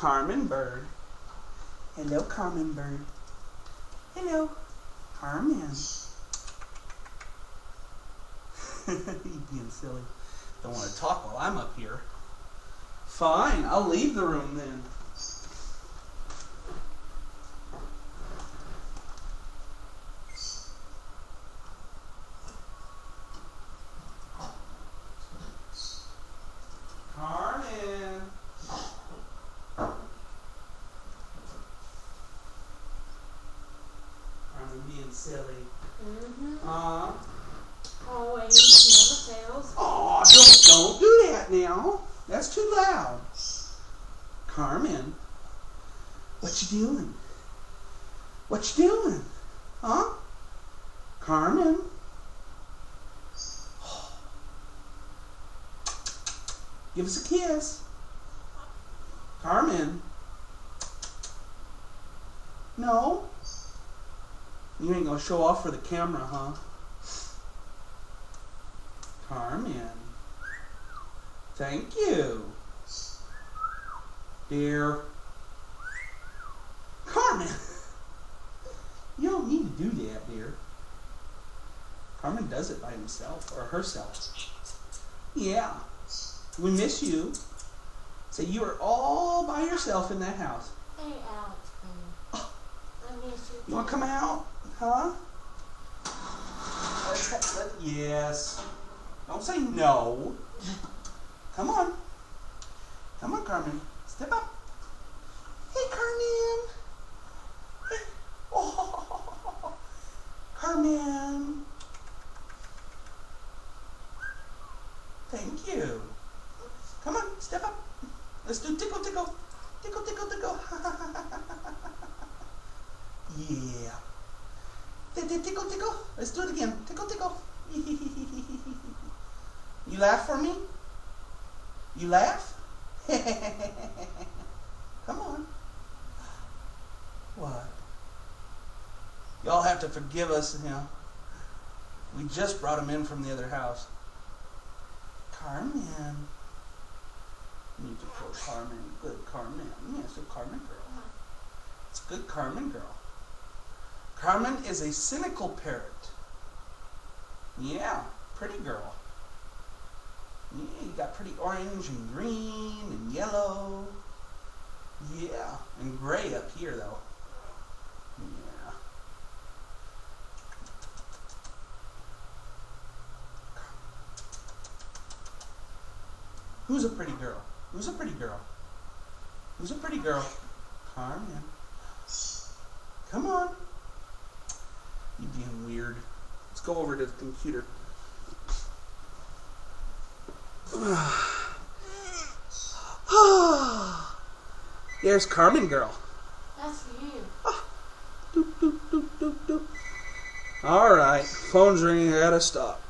Carmen bird. Hello, Carmen bird. Hello, Carmen. He's being silly. Don't want to talk while I'm up here. Fine, I'll leave the room then. Carmen. Carmen being silly. Always, never fails. Aw, don't do that now. That's too loud. Carmen, what you doing? What you doing? Huh? Carmen? Give us a kiss. Carmen? No? You ain't gonna show off for the camera, huh? Carmen. Thank you. Dear. Carmen! You don't need to do that, dear. Carmen does it by himself, or herself. Yeah. We miss you. So you are all by yourself in that house. Hey, Alex, I miss you. You want to come out? Huh? Yes. Don't say no. Come on. Come on, Carmen. Step up. Hey, Carmen. Hey. Oh, Carmen. Thank you. Come on, step up. Let's do tickle, tickle. Tickle, tickle, tickle. Yeah. Tickle, tickle. Let's do it again. Tickle, tickle. You laugh for me? You laugh? Come on. What? Y'all have to forgive us, you know. We just brought him in from the other house. Carmen. You need to call Carmen. Good Carmen. Yeah, it's a Carmen girl. It's a good Carmen girl. Carmen is a cynical parrot. Yeah, pretty girl. Yeah, you got pretty orange and green and yellow. Yeah, and gray up here though. Yeah. Who's a pretty girl? Who's a pretty girl? Who's a pretty girl? Carmen. Come on. You being weird. Let's go over to the computer. There's Carmen girl. That's you. Doop, doop, doop, doop, doop. All right, phone's ringing. I gotta stop.